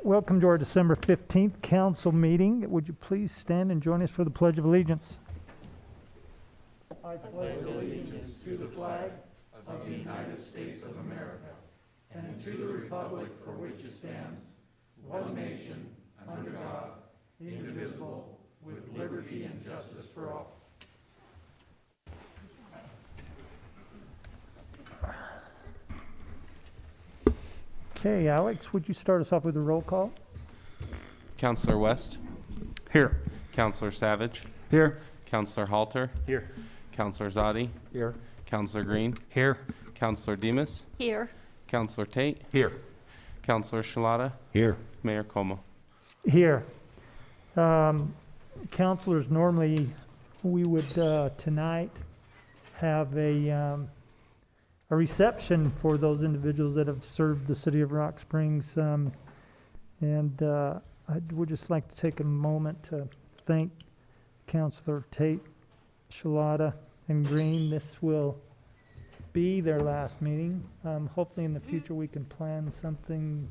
Welcome to our December 15th council meeting. Would you please stand and join us for the Pledge of Allegiance? I pledge allegiance to the flag of the United States of America and to the republic for which it stands, one nation, under God, indivisible, with liberty and justice for all. Okay, Alex, would you start us off with a roll call? Counselor West. Here. Counselor Savage. Here. Counselor Halter. Here. Counselor Zadi. Here. Counselor Green. Here. Counselor Demas. Here. Counselor Tate. Here. Counselor Shalata. Here. Mayor Como. Here. Councilors, normally we would tonight have a reception for those individuals that have served the city of Rock Springs. And I would just like to take a moment to thank Counselor Tate, Shalata, and Green. This will be their last meeting. Hopefully in the future we can plan something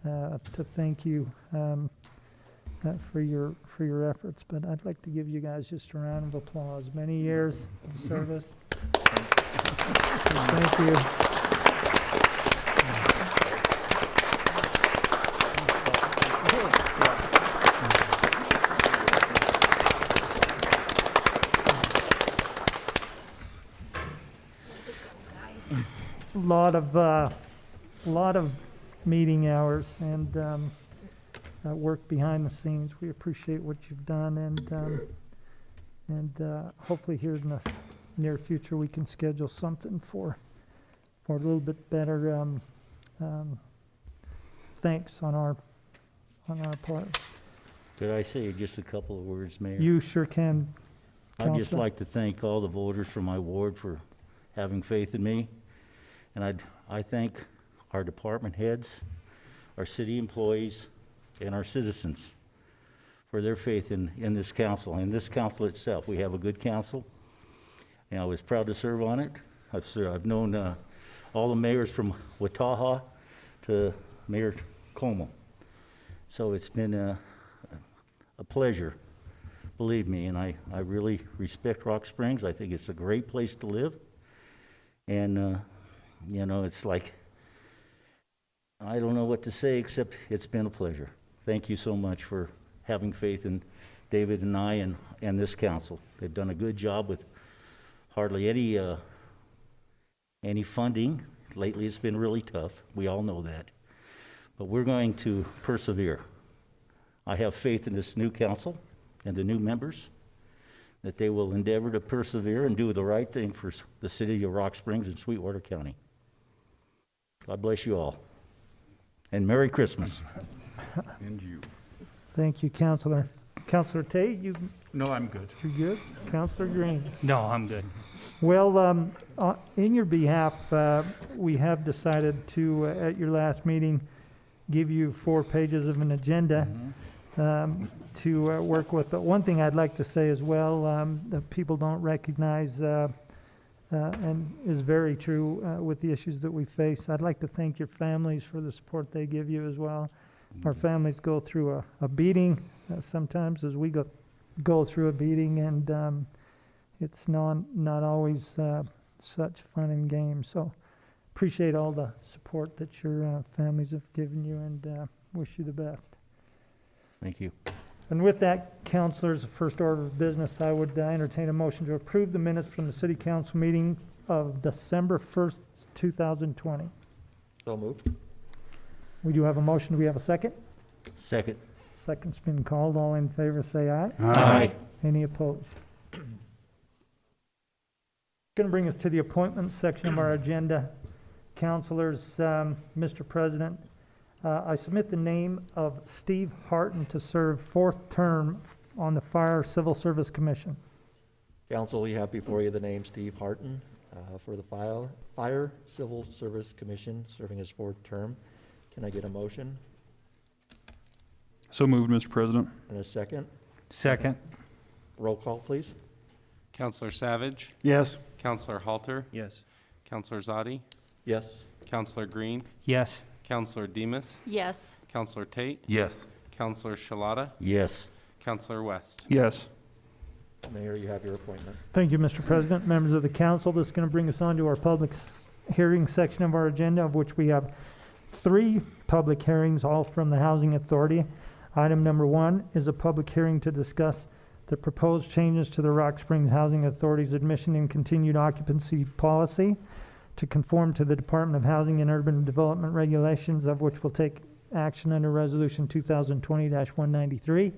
to thank you for your efforts. But I'd like to give you guys just a round of applause. Many years of service. Thank you. Lot of meeting hours and work behind the scenes. We appreciate what you've done, and hopefully here in the near future we can schedule something for a little bit better thanks on our part. Could I say just a couple of words, Mayor? You sure can. I'd just Counselor. like to thank all the voters from my ward for having faith in me. And I thank our department heads, our city employees, and our citizens for their faith in this council and this council itself. We have a good council, and I was proud to serve on it. I've known all the mayors from Wataha to Mayor Como. So it's been a pleasure, believe me, and I really respect Rock Springs. I think it's a great place to live. And, you know, it's like, I don't know what to say except it's been a pleasure. Thank you so much for having faith in David and I and this council. They've done a good job with hardly any funding. Lately it's been really tough. We all know that. But we're going to persevere. I have faith in this new council and the new members that they will endeavor to persevere and do the right thing for the city of Rock Springs and Sweetwater County. God bless you all. And Merry Christmas. And you. Thank you, Counselor. Counselor Tate, No, I'm good. you're good? Counselor Green? No, I'm good. Well, in your behalf, we have decided to, at your last meeting, give you 4 pages of an agenda to work with. But one thing I'd like to say as well, that people don't recognize and is very true with the issues that we face. I'd like to thank your families for the support they give you as well. Our families go through a beating sometimes as we go through a beating, and it's not always such fun and games. So appreciate all the support that your families have given you, and wish you the best. Thank you. And with that, councilors, the first order of business, I would entertain a motion to approve the minutes from the city council meeting of December 1st, 2020. So moved. We do have a motion. Do we have a second? Second. Second's been called. All in favor say aye. Aye. Any opposed? Going to bring us to the appointments section of our agenda. Councilors, Mr. President, I submit the name of Steve Harton to serve 4th term on the Fire Civil Service Commission. Council, we have before you the name Steve Harton for the Fire Civil Service Commission, serving his 4th term. Can I get a motion So moved, Mr. President. and a second? Second. Roll call, please. Counselor Savage. Yes. Counselor Halter. Yes. Counselor Zadi. Yes. Counselor Green. Yes. Counselor Demas. Yes. Counselor Tate, Yes. Counselor Shalata, Yes. Counselor West. Yes. Mayor, you have your appointment. Thank you, Mr. President. Members of the council, this is going to bring us on to our public hearing section of our agenda, of which we have 3 public hearings, all from the Housing Authority. Item number 1 is a public hearing to discuss the proposed changes to the Rock Springs Housing Authority's admission and continued occupancy policy to conform to the Department of Housing and Urban Development regulations, of which will take action under Resolution 2020-193.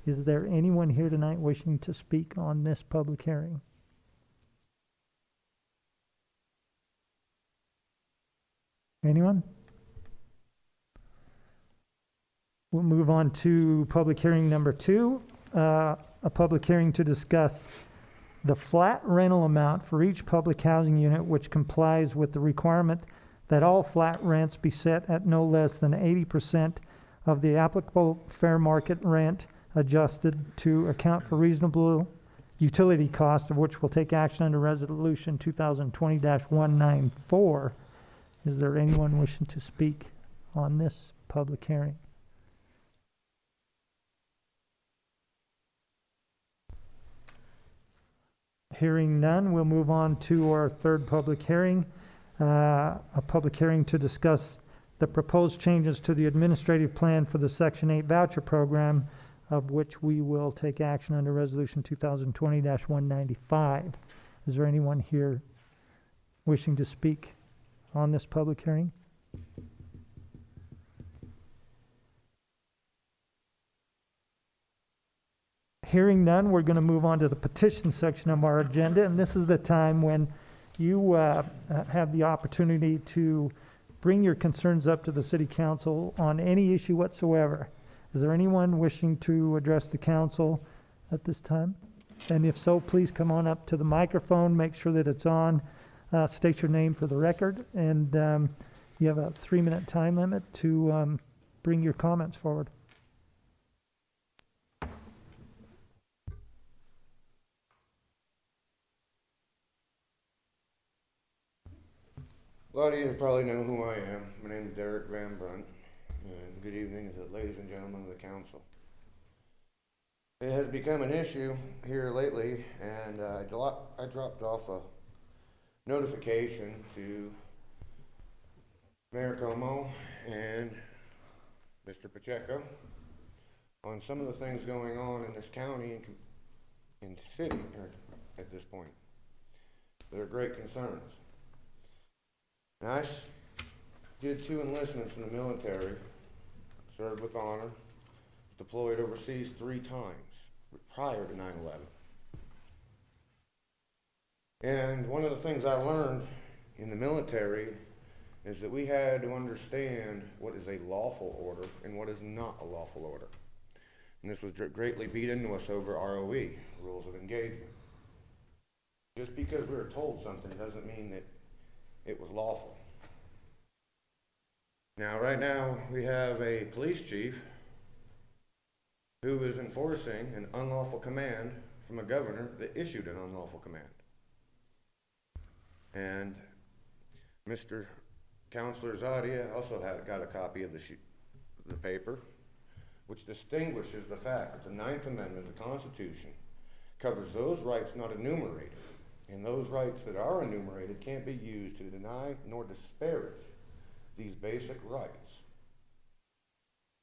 Is there anyone here tonight wishing to speak on this public hearing? Anyone? We'll move on to public hearing number 2, a public hearing to discuss the flat rental amount for each public housing unit which complies with the requirement that all flat rents be set at no less than 80% of the applicable fair market rent, adjusted to account for reasonable utility cost, of which will take action under Resolution 2020-194. Is there anyone wishing to speak on this public hearing? Hearing none, we'll move on to our 3rd public hearing, a public hearing to discuss the proposed changes to the administrative plan for the Section 8 voucher program, of which we will take action under Resolution 2020-195. Is there anyone here wishing to speak on this public hearing? Hearing none, we're going to move on to the petition section of our agenda, and this is the time when you have the opportunity to bring your concerns up to the City Council on any issue whatsoever. Is there anyone wishing to address the council at this time? And if so, please come on up to the microphone, make sure that it's on, state your name for the record, and you have a 3-minute time limit to bring your comments forward. A lot of you probably know who I am. My name is Derek Van Brunt, and good evening, ladies and gentlemen of the council. It has become an issue here lately, and I dropped off a notification to Mayor Como and Mr. Pacheco on some of the things going on in this county and in the city at this point. They're great concerns. Now, I did 2 enlistments in the military, served with honor, deployed overseas 3 times prior to 9/11. And one of the things I learned in the military is that we had to understand what is a lawful order and what is not a lawful order. And this was greatly beat into us over ROE, Rules of Engagement. Just because we were told something doesn't mean that it was lawful. Now, right now, we have a police chief who is enforcing an unlawful command from a governor that issued an unlawful command. And Mr. Counselor Zadia also got a copy of the paper, which distinguishes the fact that the 9th Amendment of the Constitution covers those rights not enumerated. And those rights that are enumerated can't be used to deny nor disparage these basic rights.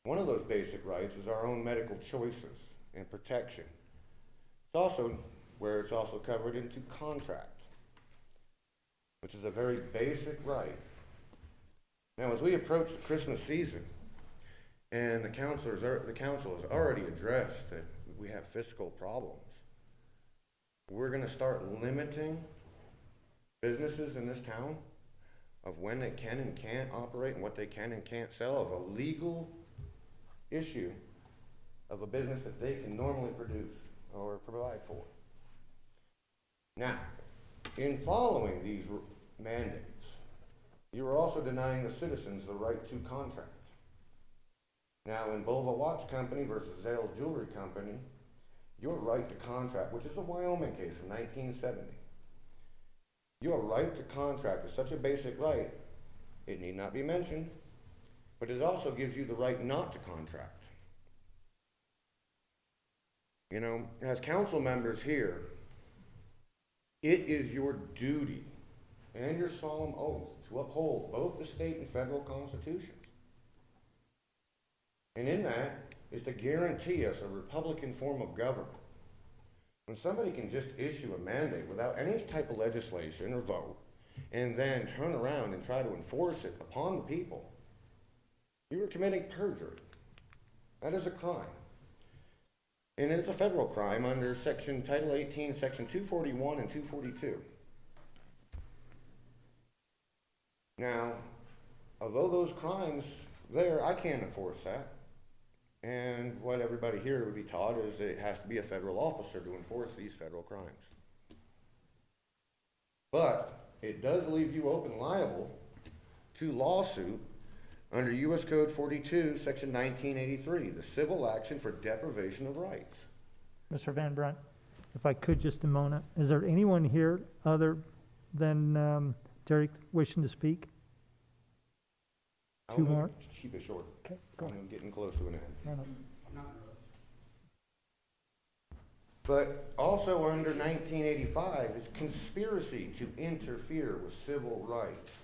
One of those basic rights is our own medical choices and protection. It's also where it's also covered into contract, which is a very basic right. Now, as we approach the Christmas season, and the council has already addressed that we have fiscal problems, we're going to start limiting businesses in this town of when they can and can't operate and what they can and can't sell, of a legal issue of a business that they can normally produce or provide for. Now, in following these mandates, you are also denying the citizens the right to contract. Now, in Bova Watch Company versus Zales Jewelry Company, your right to contract, which is a Wyoming case from 1970, your right to contract is such a basic right, it need not be mentioned, but it also gives you the right not to contract. You know, as council members here, it is your duty and your solemn oath to uphold both the state and federal constitutions. And in that is to guarantee us a Republican form of government. When somebody can just issue a mandate without any type of legislation or vote, and then turn around and try to enforce it upon the people, you are committing perjury. That is a crime. And it is a federal crime under Title 18, Section 241 and 242. Now, although those crimes there, I can't enforce that. And what everybody here would be taught is that it has to be a federal officer to enforce these federal crimes. But it does leave you open liable to lawsuit under U.S. Code 42, Section 1983, the civil action for deprivation of rights. Mr. Van Brunt, if I could just a moment, is there anyone here other than Derek wishing to speak? I'll Two more. Keep it short. Okay, go ahead. I'm getting close to an end. No, no. But also under 1985 is conspiracy to interfere with civil rights.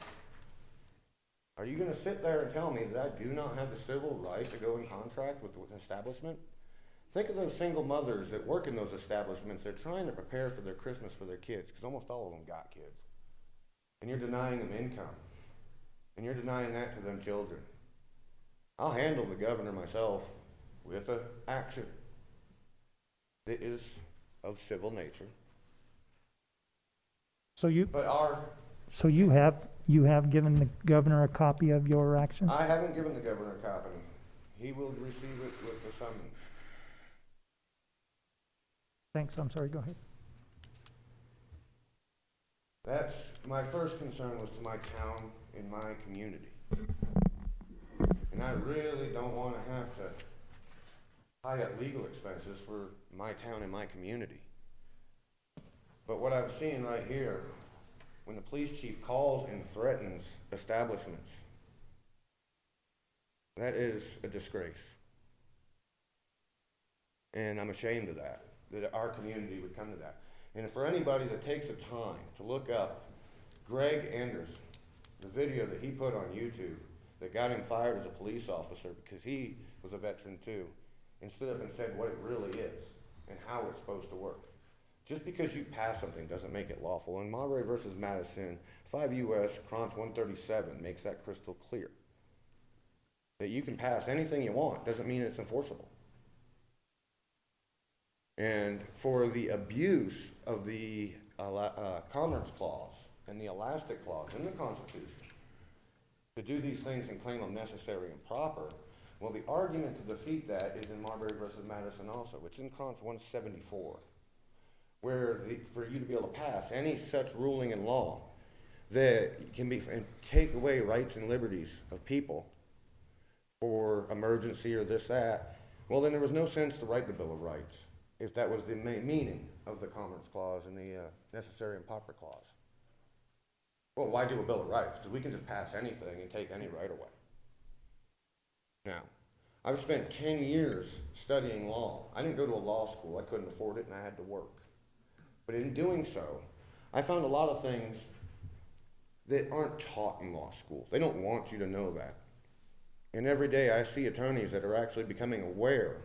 Are you going to sit there and tell me that I do not have the civil right to go in contract with an establishment? Think of those single mothers that work in those establishments. They're trying to prepare for their Christmas for their kids, because almost all of them got kids. And you're denying them income. And you're denying that to them children. I'll handle the governor myself with an action that is of civil nature. So you have given the governor a copy of your action? I haven't given the governor a copy. He will receive it with the summons. Thanks, I'm sorry, go ahead. That's, my first concern was to my town and my community. And I really don't want to have to high up legal expenses for my town and my community. But what I'm seeing right here, when the police chief calls and threatens establishments, that is a disgrace. And I'm ashamed of that our community would come to that. And for anybody that takes the time to look up Greg Anderson, the video that he put on YouTube that got him fired as a police officer because he was a veteran too, and stood up and said what it really is and how it's supposed to work. Just because you pass something doesn't make it lawful. And Marbury versus Madison, 5 U.S. Crons 137 makes that crystal clear. That you can pass anything you want doesn't mean it's enforceable. And for the abuse of the Commerce Clause and the Elastic Clause in the Constitution to do these things and claim them necessary and proper, well, the argument to defeat that is in Marbury versus Madison also, which is in Crons 174, where for you to be able to pass any such ruling in law that can be and take away rights and liberties of people for emergency or this, that, well, then there was no sense to write the Bill of Rights if that was the meaning of the Commerce Clause and the Necessary and Proper Clause. Well, why do a Bill of Rights? Because we can just pass anything and take any right away. Now, I've spent 10 years studying law. I didn't go to a law school. I couldn't afford it and I had to work. But in doing so, I found a lot of things that aren't taught in law school. They don't want you to know that. And every day I see attorneys that are actually becoming aware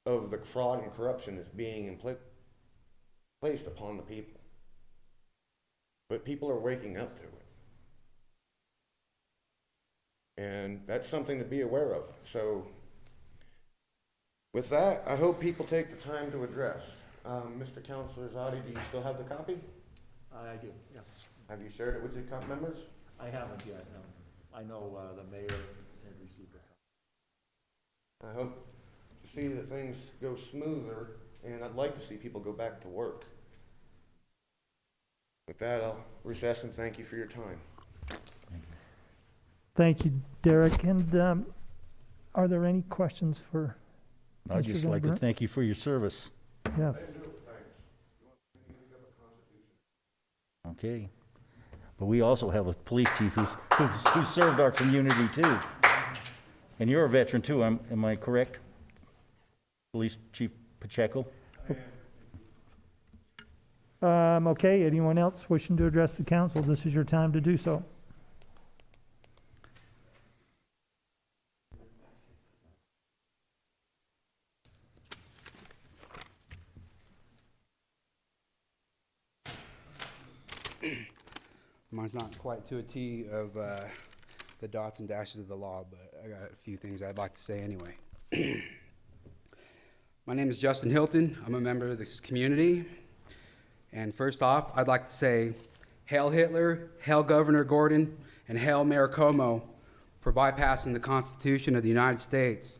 of the fraud and corruption that's being placed upon the people. But people are waking up to it. And that's something to be aware of. So with that, I hope people take the time to address. Mr. Counselor Zadi, do you still have the copy? I do, yes. Have you shared it with your members? I haven't yet, no. I know the mayor had received it. I hope to see that things go smoother, and I'd like to see people go back to work. With that, I'll recess and thank you for your time. Thank you, Derek. And are there any questions for I'd Mr. just Van like to Brunt? thank you for your service. Yes. Okay. but we also have a police chief who served our community too. And you're a veteran too, am I correct? Police Chief Pacheco? Okay, anyone else wishing to address the council? This is your time to do so. Mine's not quite to a T of the dots and dashes of the law, but I got a few things I'd like to say anyway. My name is Justin Hilton. I'm a member of this community. And first off, I'd like to say, hail Hitler, hail Governor Gordon, and hail Mayor Como for bypassing the Constitution of the United States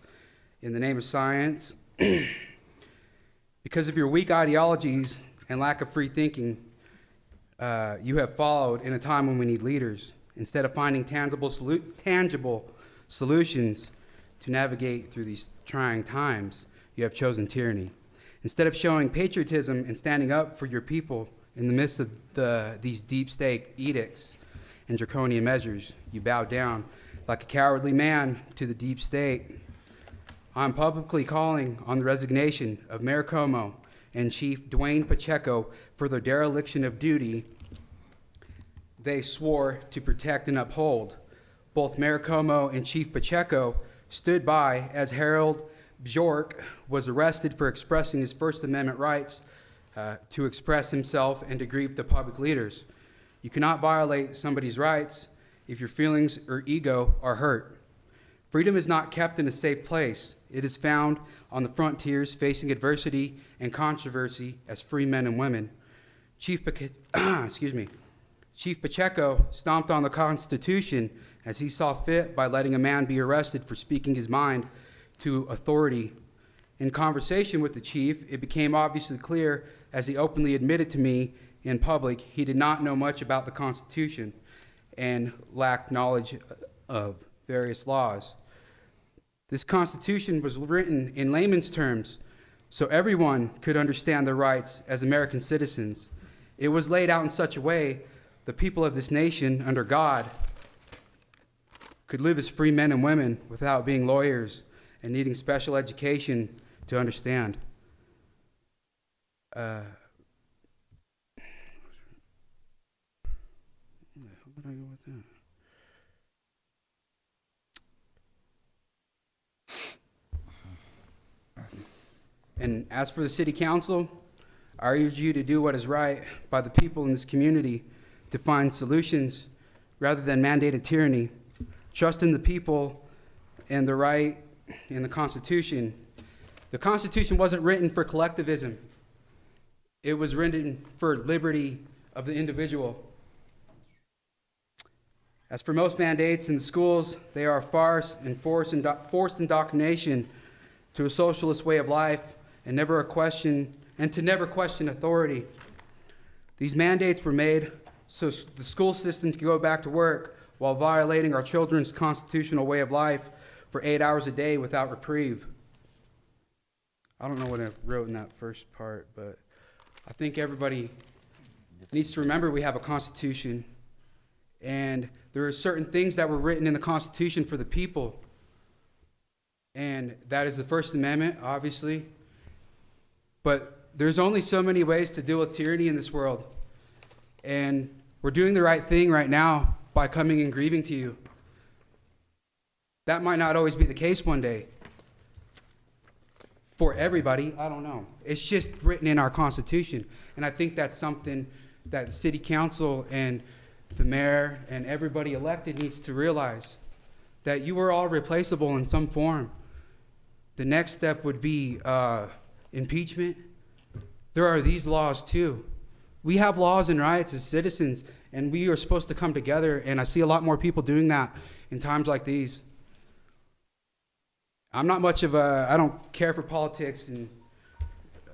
in the name of science. Because of your weak ideologies and lack of free thinking, you have followed in a time when we need leaders. Instead of finding tangible solutions to navigate through these trying times, you have chosen tyranny. Instead of showing patriotism and standing up for your people in the midst of these deep state edicts and draconian measures, you bow down like a cowardly man to the deep state. I'm publicly calling on the resignation of Mayor Como and Chief Dwayne Pacheco for their dereliction of duty they swore to protect and uphold. Both Mayor Como and Chief Pacheco stood by as Harold Bjork was arrested for expressing his First Amendment rights to express himself and to grieve the public leaders. You cannot violate somebody's rights if your feelings or ego are hurt. Freedom is not kept in a safe place. It is found on the frontiers facing adversity and controversy as free men and women. Chief Pacheco stomped on the Constitution as he saw fit by letting a man be arrested for speaking his mind to authority. In conversation with the chief, it became obviously clear, as he openly admitted to me in public, he did not know much about the Constitution and lacked knowledge of various laws. This Constitution was written in layman's terms so everyone could understand their rights as American citizens. It was laid out in such a way the people of this nation, under God, could live as free men and women without being lawyers and needing special education to understand. Where did I go with that? And as for the city council, I urge you to do what is right by the people in this community to find solutions rather than mandated tyranny. Trust in the people and the right in the Constitution. The Constitution wasn't written for collectivism. It was written for liberty of the individual. As for most mandates in the schools, they are a farce and forced indoctrination to a socialist way of life and never question authority. These mandates were made so the school system can go back to work while violating our children's constitutional way of life for 8 hours a day without reprieve. I don't know what I wrote in that first part, but I think everybody needs to remember we have a Constitution, and there are certain things that were written in the Constitution for the people, and that is the First Amendment, obviously. But there's only so many ways to deal with tyranny in this world, and we're doing the right thing right now by coming and grieving to you. That might not always be the case one day. For everybody, I don't know. It's just written in our Constitution. And I think that's something that the city council and the mayor and everybody elected needs to realize, that you are all replaceable in some form. The next step would be impeachment. There are these laws too. We have laws and rights as citizens, and we are supposed to come together, and I see a lot more people doing that in times like these. I'm not much of I don't care for politics, and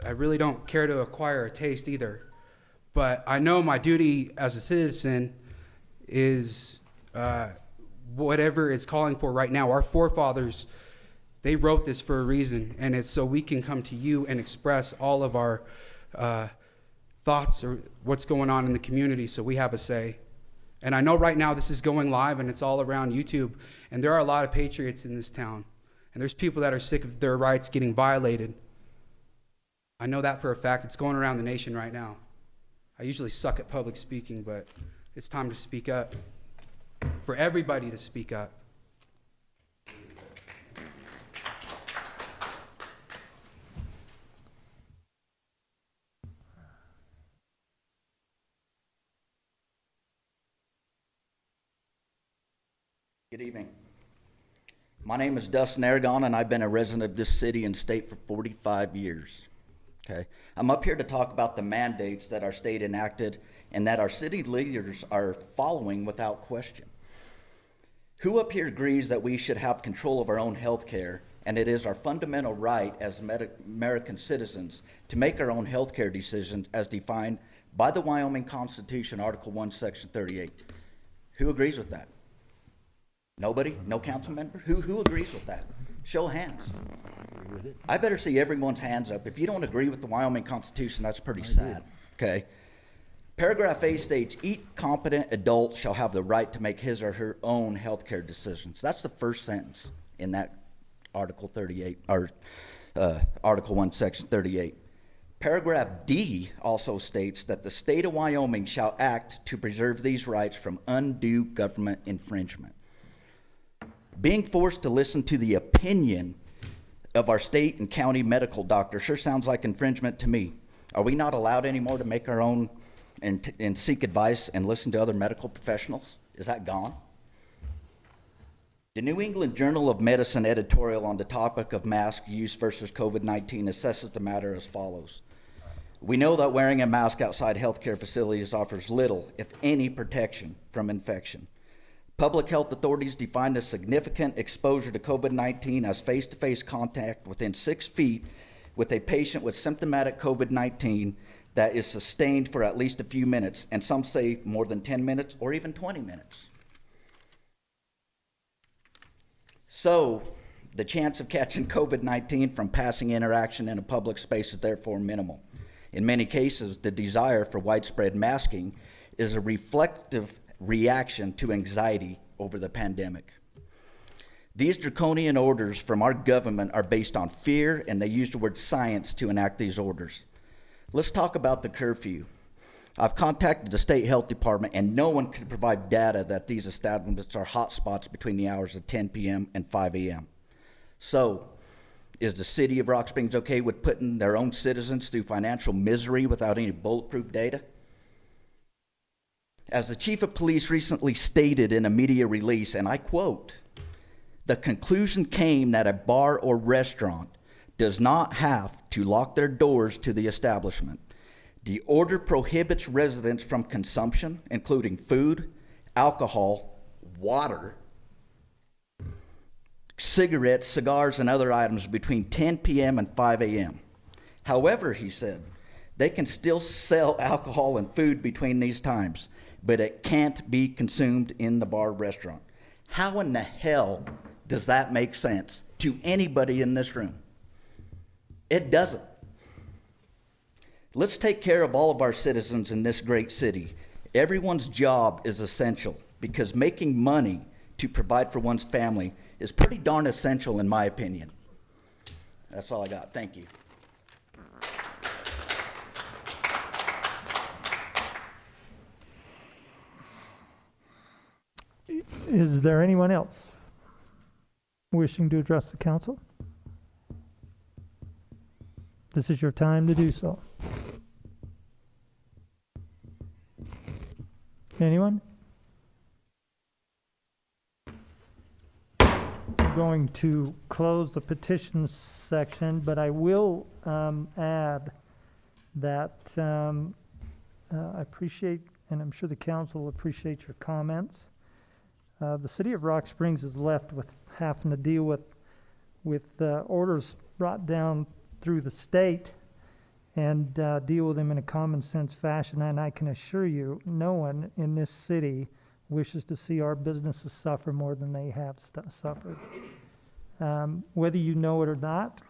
I really don't care to acquire a taste either. But I know my duty as a citizen is whatever it's calling for right now. Our forefathers, they wrote this for a reason, and it's so we can come to you and express all of our thoughts or what's going on in the community, so we have a say. And I know right now this is going live and it's all around YouTube. And there are a lot of patriots in this town. And there's people that are sick of their rights getting violated. I know that for a fact. It's going around the nation right now. I usually suck at public speaking, but it's time to speak up. For everybody to speak up. Good evening. My name is Dustin Aragon, and I've been a resident of this city and state for 45 years. Okay, I'm up here to talk about the mandates that our state enacted and that our city leaders are following without question. Who up here agrees that we should have control of our own health care, and it is our fundamental right as American citizens to make our own health care decisions as defined by the Wyoming Constitution, Article 1, Section 38? Who agrees with that? Nobody? No council member? Who agrees with that? Show of hands. I better see everyone's hands up. If you don't agree with the Wyoming Constitution, that's pretty sad. Okay. Paragraph A states, each competent adult shall have the right to make his or her own health care decisions. That's the first sentence in that Article 38, or Article 1, Section 38. Paragraph D also states that the state of Wyoming shall act to preserve these rights from undue government infringement. Being forced to listen to the opinion of our state and county medical doctor sure sounds like infringement to me. Are we not allowed anymore to make our own and seek advice and listen to other medical professionals? Is that gone? The New England Journal of Medicine editorial on the topic of mask use versus COVID-19 assesses the matter as follows. We know that wearing a mask outside healthcare facilities offers little, if any, protection from infection. Public health authorities define the significant exposure to COVID-19 as face-to-face contact within 6 feet with a patient with symptomatic COVID-19 that is sustained for at least a few minutes, and some say more than 10 minutes or even 20 minutes. So, the chance of catching COVID-19 from passing interaction in a public space is therefore minimal. In many cases, the desire for widespread masking is a reflective reaction to anxiety over the pandemic. These draconian orders from our government are based on fear, and they use the word science to enact these orders. Let's talk about the curfew. I've contacted the state health department, and no one can provide data that these establishments are hotspots between the hours of 10 p.m. and 5 a.m. So, is the city of Rock Springs okay with putting their own citizens through financial misery without any bulletproof data? As the chief of police recently stated in a media release, and I quote, "The conclusion came that a bar or restaurant does not have to lock their doors to the establishment. The order prohibits residents from consumption, including food, alcohol, water, cigarettes, cigars, and other items between 10 p.m. and 5 a.m. However," he said, "they can still sell alcohol and food between these times, but it can't be consumed in the bar or restaurant." How in the hell does that make sense to anybody in this room? It doesn't. Let's take care of all of our citizens in this great city. Everyone's job is essential because making money to provide for one's family is pretty darn essential in my opinion. That's all I got. Thank you. Is there anyone else wishing to address the council? This is your time to do so. Anyone? I'm going to close the petitions section, but I will add that I appreciate, and I'm sure the council will appreciate your comments. The city of Rock Springs is left with having to deal with orders brought down through the state and deal with them in a common sense fashion. And I can assure you, no one in this city wishes to see our businesses suffer more than they have suffered. Whether you know it or not,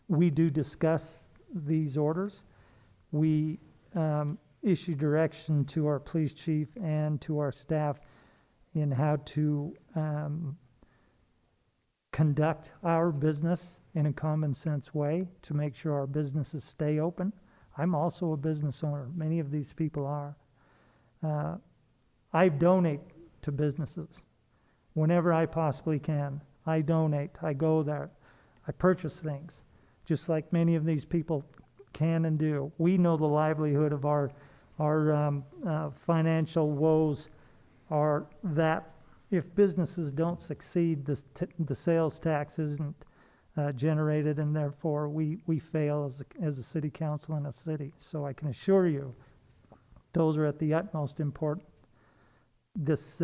we do discuss these orders. We issue direction to our police chief and to our staff in how to conduct our business in a common sense way to make sure our businesses stay open. I'm also a business owner. Many of these people are. I donate to businesses whenever I possibly can. I donate. I go there. I purchase things, just like many of these people can and do. We know the livelihood of our financial woes are that if businesses don't succeed, the sales tax isn't generated, and therefore we fail as a city council in a city. So I can assure you, those are at the utmost important. This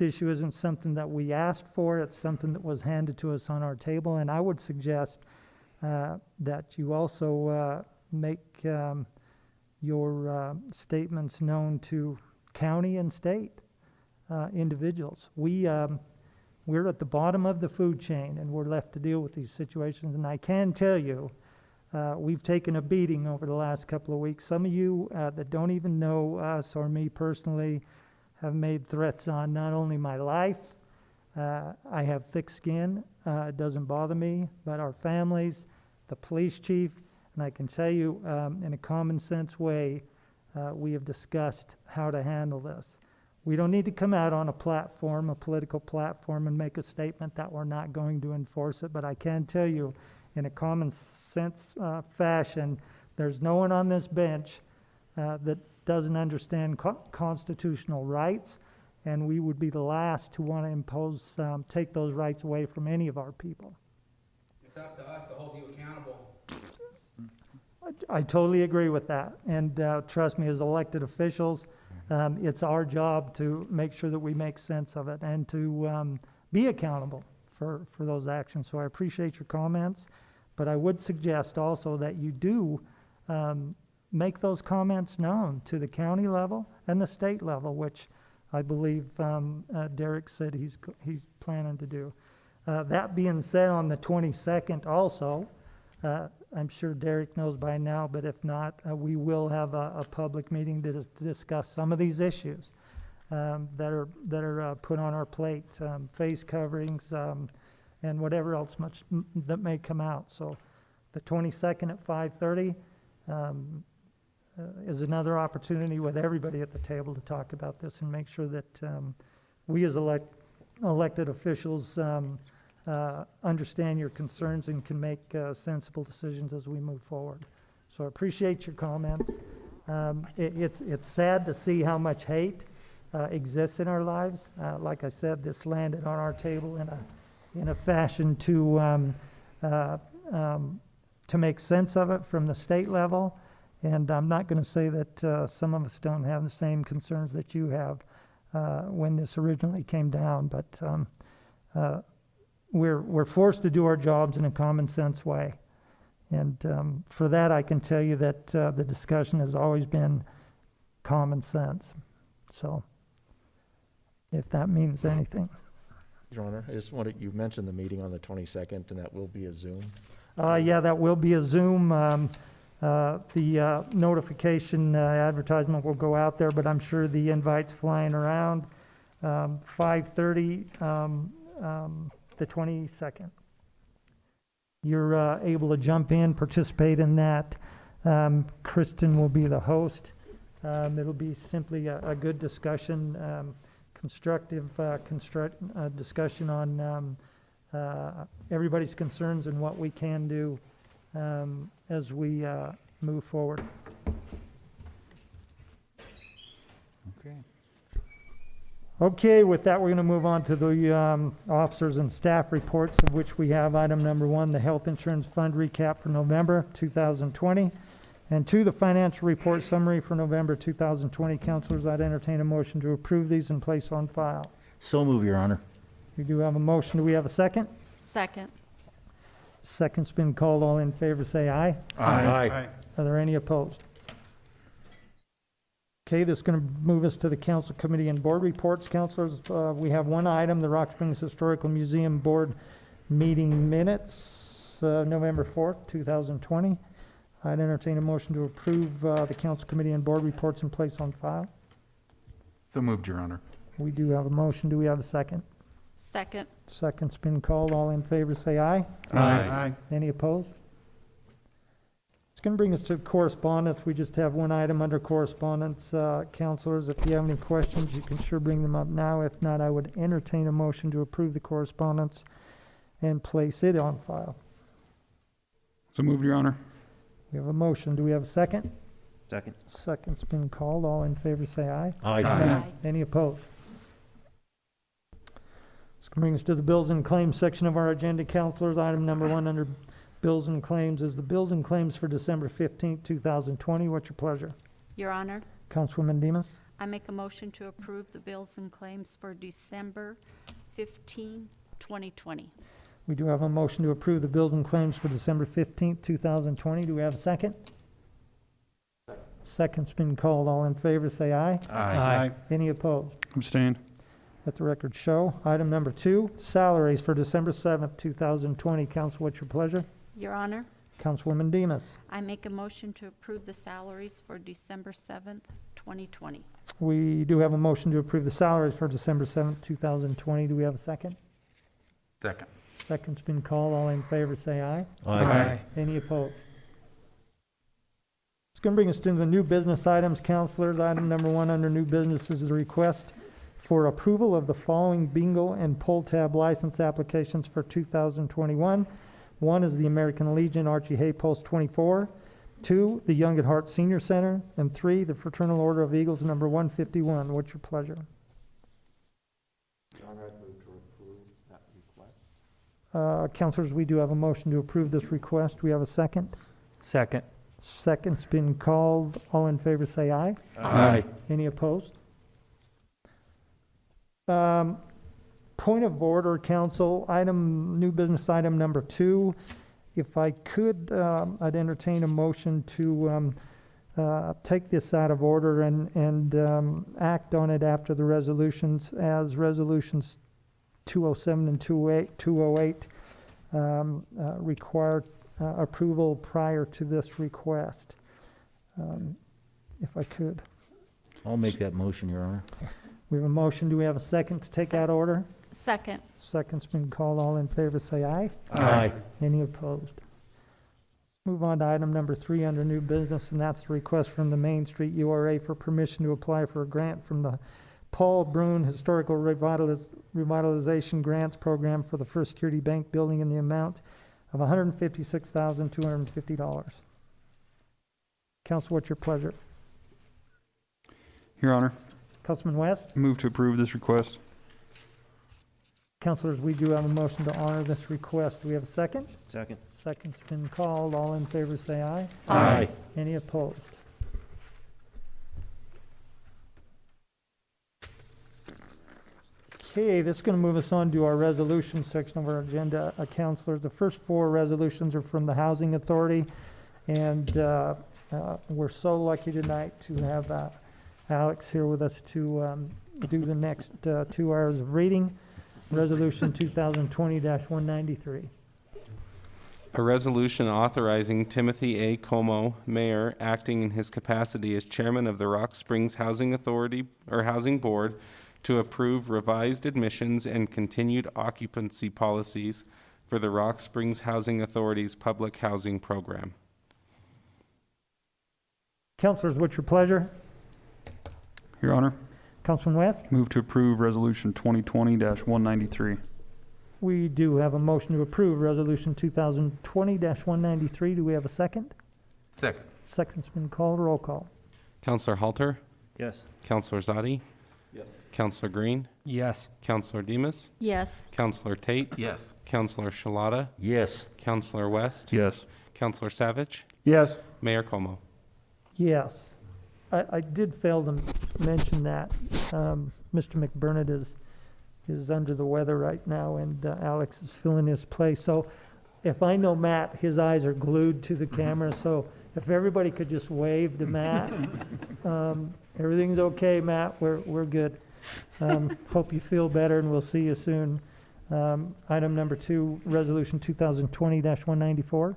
issue isn't something that we asked for. It's something that was handed to us on our table, and I would suggest that you also make your statements known to county and state individuals. We're at the bottom of the food chain, and we're left to deal with these situations. And I can tell you, we've taken a beating over the last couple of weeks. Some of you that don't even know us or me personally have made threats on not only my life, I have thick skin, it doesn't bother me, but our families, the police chief, and I can tell you in a common sense way, we have discussed how to handle this. We don't need to come out on a platform, a political platform, and make a statement that we're not going to enforce it, but I can tell you in a common sense fashion, there's no one on this bench that doesn't understand constitutional rights, and we would be the last to want to impose, take those rights away from any of our people. It's up to us to hold you accountable. I totally agree with that, and trust me, as elected officials, it's our job to make sure that we make sense of it and to be accountable for those actions. So I appreciate your comments, but I would suggest also that you do make those comments known to the county level and the state level, which I believe Derek said he's planning to do. That being said, on the 22nd also, I'm sure Derek knows by now, but if not, we will have a public meeting to discuss some of these issues that are put on our plate, face coverings, and whatever else that may come out. So the 22nd at 5:30 is another opportunity with everybody at the table to talk about this and make sure that we as elected officials understand your concerns and can make sensible decisions as we move forward. So I appreciate your comments. It's sad to see how much hate exists in our lives. Like I said, this landed on our table in a fashion to make sense of it from the state level. And I'm not going to say that some of us don't have the same concerns that you have when this originally came down, but we're forced to do our jobs in a common sense way. And for that, I can tell you that the discussion has always been common sense. So if that means anything. Your Honor, I just wanted, you mentioned the meeting on the 22nd, and that will be a Zoom. Yeah, that will be a Zoom. The notification advertisement will go out there, but I'm sure the invite's flying around. 5:30, the 22nd. You're able to jump in, participate in that. Kristen will be the host. It'll be simply a good discussion, constructive discussion on everybody's concerns and what we can do as we move forward. Okay. Okay, with that, we're going to move on to the officers and staff reports, of which we have item number 1, the health insurance fund recap for November 2020, and 2, the financial report summary for November 2020. Councilors, I'd entertain a motion to approve these and place on file. So move, Your Honor. We do have a motion. Do we have a second? Second. Second's been called. All in favor say aye. Aye. Are there any opposed? Okay, this is going to move us to the council committee and board reports. Councilors, we have one item, the Rock Springs Historical Museum Board meeting minutes, November 4th, 2020. I'd entertain a motion to approve the council committee and board reports in place on file. So moved, Your Honor. We do have a motion. Do we have a second? Second. Second's been called. All in favor, say aye. Aye. Any opposed? It's going to bring us to correspondence. We just have one item under correspondence. Counselors, if you have any questions, you can sure bring them up now. If not, I would entertain a motion to approve the correspondence and place it on file. So moved, Your Honor. We have a motion. Do we have a second? Second. Second's been called. All in favor, say aye. Aye. Any opposed? This can bring us to the bills and claims section of our agenda, counselors. Item number 1 under bills and claims is the bills and claims for December 15th, 2020. What's your pleasure? Your Honor, Councilwoman Demus? I make a motion to approve the bills and claims for December 15, 2020. We do have a motion to approve the bills and claims for December 15th, 2020. Do we have a second? Second's been called. All in favor, say aye. Aye. Any opposed? Abstain. Let the record show. Item number 2, salaries for December 7th, 2020. Council, what's your pleasure? Your Honor, Councilwoman Demus? I make a motion to approve the salaries for December 7th, 2020. We do have a motion to approve the salaries for December 7th, 2020. Do we have a second? Second. Second's been called. All in favor, say aye. Aye. Any opposed? It's going to bring us to the new business items, counselors. Item number 1 under new business is the request for approval of the following bingo and pull tab license applications for 2021. 1 is the American Legion Archie Hay Post 24. 2, the Young at Heart Senior Center. And 3, the Fraternal Order of Eagles number 151. What's your pleasure? Your Honor, I move to approve that request. Counselors, we do have a motion to approve this request. We have a second. Second. Second's been called. All in favor, say aye. Aye. Any opposed? Point of order, council, new business item number 2. If I could, I'd entertain a motion to take this out of order and act on it after the resolutions, as resolutions 207 and 208 require approval prior to this request. If I could. I'll make that motion, Your Honor. We have a motion. Do we have a second to take out order? Second. Second's been called. All in favor, say aye. Aye. Any opposed? Move on to item number 3 under new business, and that's the request from the Main Street URA for permission to apply for a grant from the Paul Brune Historical Revitalization Grants Program for the First Security Bank building in the amount of $156,250. Council, what's your pleasure? Your Honor, Councilman West? move to approve this request. Councilors, we do have a motion to honor this request. Do we have a second? Second. Second's been called. All in favor, say aye. Aye. Any opposed? Okay, this is going to move us on to our resolution section of our agenda. Councilors, the first 4 resolutions are from the Housing Authority, and we're so lucky tonight to have Alex here with us to do the next 2 hours of reading. Resolution 2020-193. A resolution authorizing Timothy A. Como, Mayor, acting in his capacity as Chairman of the Rock Springs Housing Authority or Housing Board, to approve revised admissions and continued occupancy policies for the Rock Springs Housing Authority's public housing program. Councilors, what's your pleasure? Your Honor, Councilman West? move to approve Resolution 2020-193. We do have a motion to approve Resolution 2020-193. Do we have a second? Second. Second's been called. Roll call. Counselor Halter? Yes. Counselor Zadi? Yep. Counselor Green? Yes. Counselor Demus? Yes. Counselor Tate? Yes. Counselor Shalata? Yes. Counselor West? Yes. Counselor Savage? Yes. Mayor Como? Yes. I did fail to mention that. Mr. McBurnett is under the weather right now, and Alex is filling his place. So if I know Matt, his eyes are glued to the camera, so if everybody could just wave to Matt. Everything's okay, Matt. We're good. Hope you feel better, and we'll see you soon. Item number 2, Resolution 2020-194.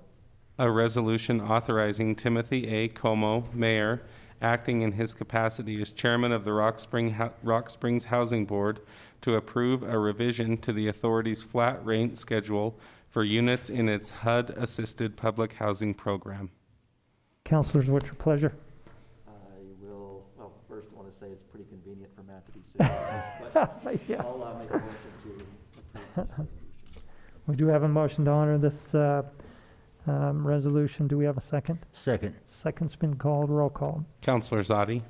A resolution authorizing Timothy A. Como, Mayor, acting in his capacity as chairman of the Rock Springs Housing Board, to approve a revision to the authority's flat rate schedule for units in its HUD-assisted public housing program. Counselors, what's your pleasure? I will, well, first I want to say it's pretty convenient for Matt to be sitting here, but Yeah. I'll make a motion to approve this resolution. We do have a motion to honor this resolution. Do we have a second? Second. Second's been called. Roll call. Counselor Zadi,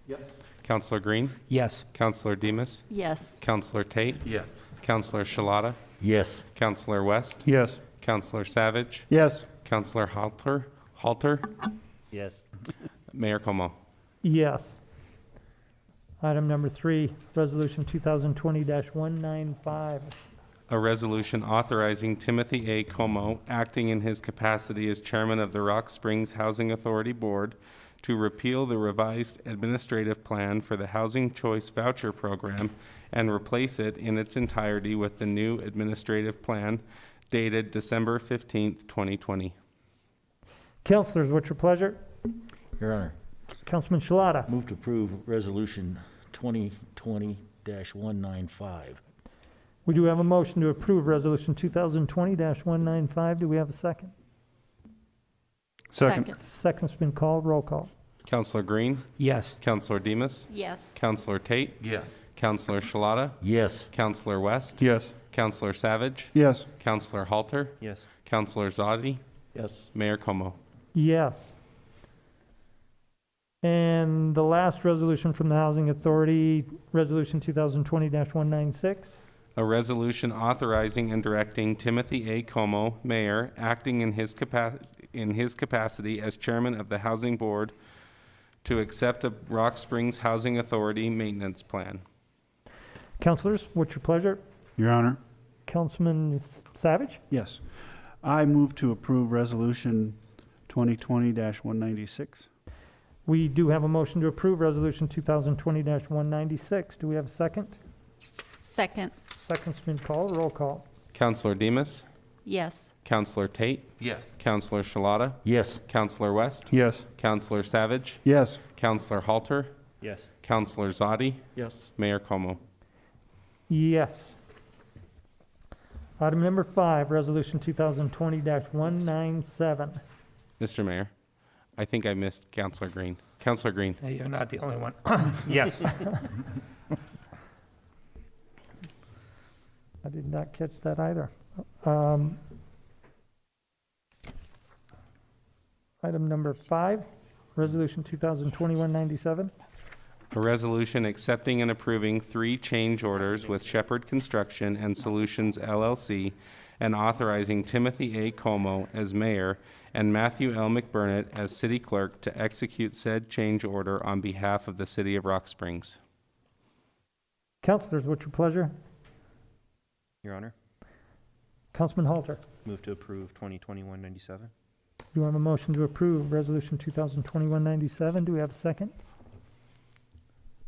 Yes. Counselor Green, Yes. Counselor Demas, Yes. Counselor Tate, Yes. Counselor Shalata, Yes. Counselor West, Yes. Counselor Savage, Yes. Counselor Halter, Yes. Mayor Como. Yes. Item number 3, Resolution 2020-195. A resolution authorizing Timothy A. Como, acting in his capacity as chairman of the Rock Springs Housing Authority Board, to repeal the revised administrative plan for the Housing Choice Voucher Program and replace it in its entirety with the new administrative plan dated December 15th, 2020. Counselors, what's your pleasure? Your Honor, Councilman Shalata. move to approve Resolution 2020-195. We do have a motion to approve Resolution 2020-195. Do we have a second? Second. Second's been called. Roll call. Counselor Green, Yes. Counselor Demas, Yes. Counselor Tate, Yes. Counselor Shalata, Yes. Counselor West, Yes. Counselor Savage, Yes. Counselor Halter, Yes. Counselor Zadi, Yes. Mayor Como. Yes. And the last resolution from the Housing Authority, Resolution 2020-196. A resolution authorizing and directing Timothy A. Como, Mayor, acting in his capacity as chairman of the Housing Board, to accept a Rock Springs Housing Authority maintenance plan. Counselors, what's your pleasure? Your Honor, Councilman Savage? yes. I move to approve Resolution 2020-196. We do have a motion to approve Resolution 2020-196. Do we have a second? Second. Second's been called. Roll call. Counselor Demas, Yes. Counselor Tate, Yes. Counselor Shalata, Yes. Counselor West, Yes. Counselor Savage, Yes. Counselor Halter, Yes. Counselor Zadi, Yes. Mayor Como. Yes. Item number 5, Resolution 2020-197. Mr. Mayor, I think I missed Counselor Green. Counselor Green, You're not the only one. Yes. I did not catch that either. Item number 5, Resolution 2020-197. a resolution accepting and approving 3 change orders with Shepherd Construction and Solutions LLC and authorizing Timothy A. Como as mayor and Matthew L. McBurnett as city clerk to execute said change order on behalf of the city of Rock Springs. Councilors, what's your pleasure? Your Honor, Councilman Halter. move to approve 2020-197. Do you have a motion to approve Resolution 2020-197? Do we have a second?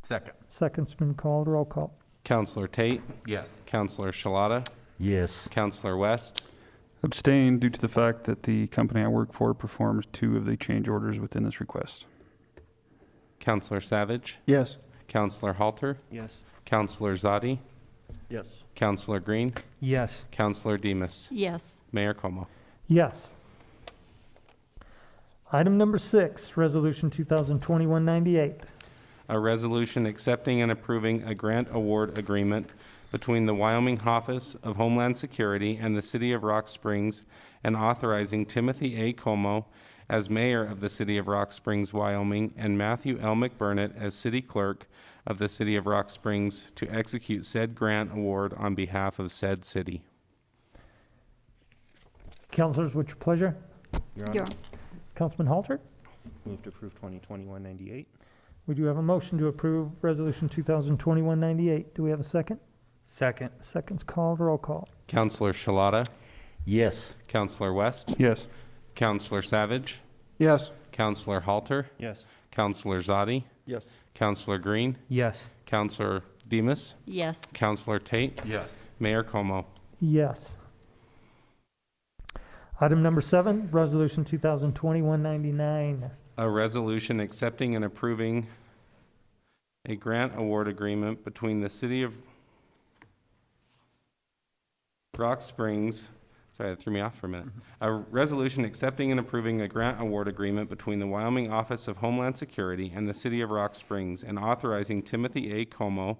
Second. Second's been called. Roll call. Counselor Tate, Yes. Counselor Shalata, Yes. Counselor West, Abstain due to the fact that the company I work for performs 2 of the change orders within this request. Counselor Savage, Yes. Counselor Halter, Yes. Counselor Zadi, Yes. Counselor Green, Yes. Counselor Demas, Yes. Mayor Como. Yes. Item number 6, Resolution 2020-198. A resolution accepting and approving a grant award agreement between the Wyoming Office of Homeland Security and the City of Rock Springs and authorizing Timothy A. Como as mayor of the City of Rock Springs, Wyoming, and Matthew L. McBurnett as city clerk of the City of Rock Springs to execute said grant award on behalf of said city. Councilors, what's your pleasure? Your Honor, Your, Councilman Halter? move to approve 2020-198. We do have a motion to approve Resolution 2020-198. Do we have a second? Second. Second's called. Roll call. Counselor Shalata, Yes. Counselor West, Yes. Counselor Savage, Yes. Counselor Halter, Yes. Counselor Zadi, Yes. Counselor Green, Yes. Counselor Demas, yes. Counselor Tate, Yes. Mayor Como. Yes. Item number 7, Resolution 2020-199. A resolution accepting and approving a grant award agreement between the City of Rock Springs, sorry, that threw me off for a minute. A resolution accepting and approving a grant award agreement between the Wyoming Office of Homeland Security and the City of Rock Springs, and authorizing Timothy A. Como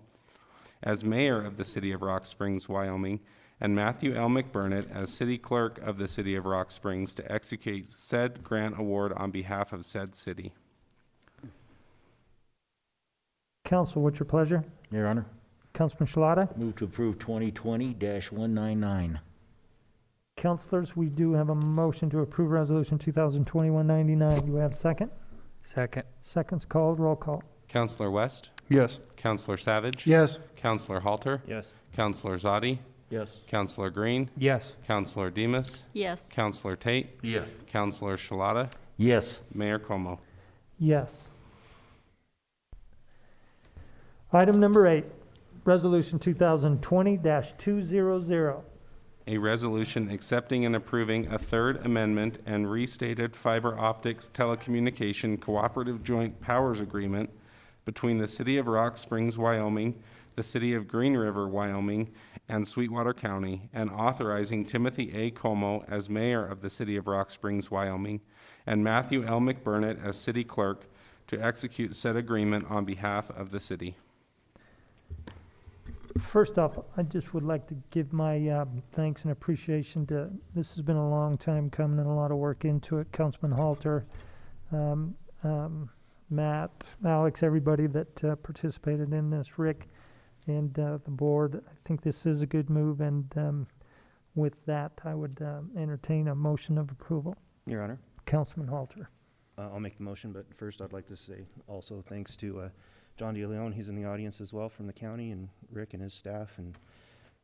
as mayor of the City of Rock Springs, Wyoming, and Matthew L. McBurnett as city clerk of the City of Rock Springs to execute said grant award on behalf of said city. Council, what's your pleasure? Your Honor, Councilman Shalata? move to approve 2020-199. Councilors, we do have a motion to approve Resolution 2020-199. Do we have a second? Second. Seconds called. Roll call. Counselor West? Yes. Counselor Savage? Yes. Counselor Halter? Yes. Counselor Zadi? Yes. Counselor Green? Yes. Counselor Demas? Yes. Counselor Tate? Yes. Counselor Shalata? Yes. Mayor Como? Yes. Item number 8, Resolution 2020-200. A resolution accepting and approving a third amendment and restated fiber optics telecommunication cooperative joint powers agreement between the City of Rock Springs, Wyoming, the City of Green River, Wyoming, and Sweetwater County, and authorizing Timothy A. Como as mayor of the City of Rock Springs, Wyoming, and Matthew L. McBurnett as city clerk to execute said agreement on behalf of the city. First off, I just would like to give my thanks and appreciation to, this has been a long time coming and a lot of work into it. Councilman Halter, Matt, Alex, everybody that participated in this, Rick, and the board. I think this is a good move, and with that, I would entertain a motion of approval. Your Honor, Councilman Halter. I'll make the motion, but first I'd like to say also thanks to John DeLeon, he's in the audience as well from the county, and Rick and his staff, and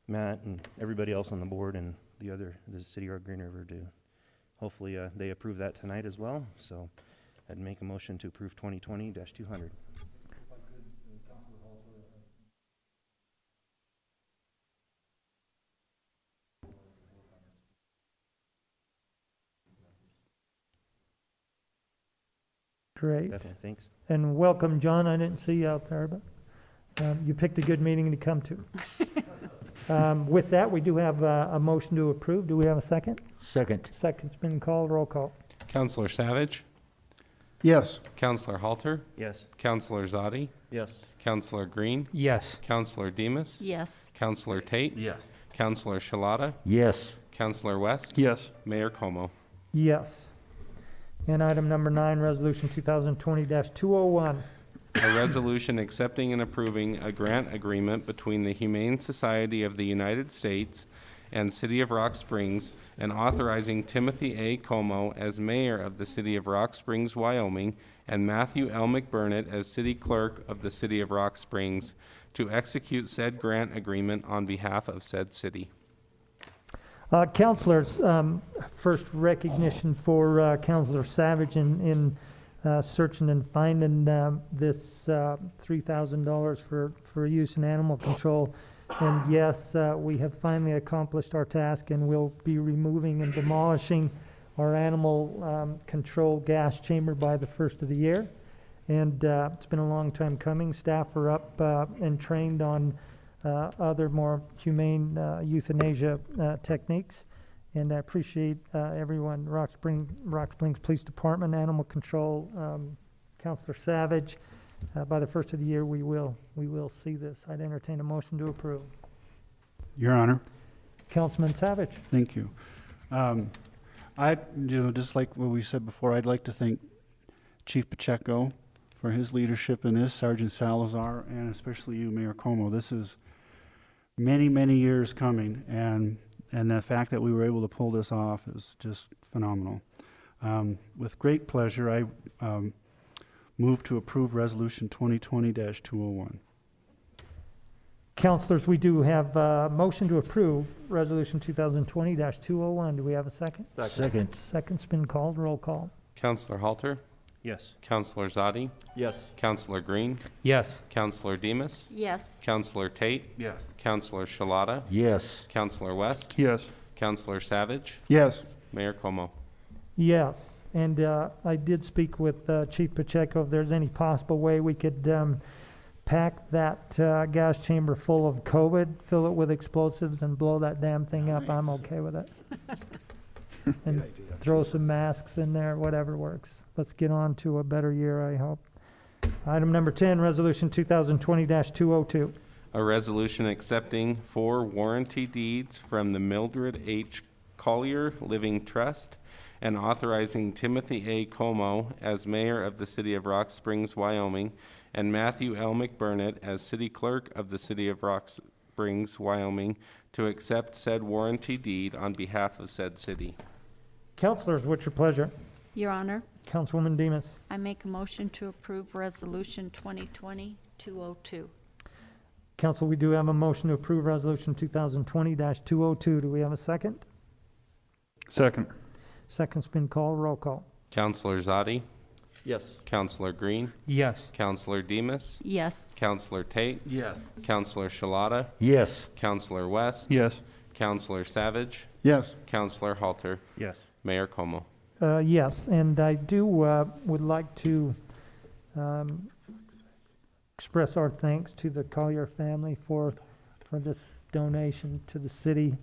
Matt and everybody else on the board, and the City of Green River do. Hopefully they approve that tonight as well, so I'd make a motion to approve 2020-200. Great. Definitely, thanks. And welcome, John. I didn't see you out there, but you picked a good meeting to come to. With that, we do have a motion to approve. Do we have a second? Second. Second's been called. Roll call. Counselor Savage? Yes. Counselor Halter? Yes. Counselor Zadi? Yes. Counselor Green? Yes. Counselor Demas? Yes. Counselor Tate? Yes. Counselor Shalata? Yes. Counselor West? Yes. Mayor Como? Yes. And item number 9, Resolution 2020-201. A resolution accepting and approving a grant agreement between the Humane Society of the United States and City of Rock Springs, and authorizing Timothy A. Como as mayor of the City of Rock Springs, Wyoming, and Matthew L. McBurnett as city clerk of the City of Rock Springs to execute said grant agreement on behalf of said city. Councilors, first recognition for Councilor Savage in searching and finding this $3,000 for use in animal control. And yes, we have finally accomplished our task, and we'll be removing and demolishing our animal control gas chamber by the first of the year. And it's been a long time coming. Staff are up and trained on other more humane euthanasia techniques. And I appreciate everyone, Rock Springs Police Department, Animal Control, Counselor Savage. By the first of the year, we will see this. I'd entertain a motion to approve. Your Honor. Councilman Savage. Thank you. Just like what we said before, I'd like to thank Chief Pacheco for his leadership in this, Sergeant Salazar, and especially you, Mayor Como. This is many, many years coming, and the fact that we were able to pull this off is just phenomenal. With great pleasure, I move to approve Resolution 2020-201. Councilors, we do have a motion to approve Resolution 2020-201. Do we have a second? Second. Second's been called. Roll call. Counselor Halter? Yes. Counselor Zadi? Yes. Counselor Green? Yes. Counselor Demas? Yes. Counselor Tate? Yes. Counselor Shalata? Yes. Counselor West? Yes. Counselor Savage? Yes. Mayor Como. Yes, and I did speak with Chief Pacheco if there's any possible way we could pack that gas chamber full of COVID, fill it with explosives, and blow that damn thing up. I'm okay with it. And throw some masks in there, whatever works. Let's get on to a better year, I hope. Item number 10, Resolution 2020-202. A resolution accepting 4 warranty deeds from the Mildred H. Collier Living Trust and authorizing Timothy A. Como as mayor of the city of Rock Springs, Wyoming, and Matthew L. McBurnett as city clerk of the city of Rock Springs, Wyoming, to accept said warranty deed on behalf of said city. Councilors, what's your pleasure? Your Honor, Councilwoman Demus. I make a motion to approve Resolution 2020-202. Council, we do have a motion to approve Resolution 2020-202. Do we have a second? Second. Second's been called. Roll call. Counselor Zadi, Yes. Counselor Green, Yes. Counselor Demas, Yes. Counselor Tate, Yes. Counselor Shalata, Yes. Counselor West, Yes. Counselor Savage, Yes. Counselor Halter, Yes. Mayor Como. Yes, and I do would like to express our thanks to the Collier family for this donation to the city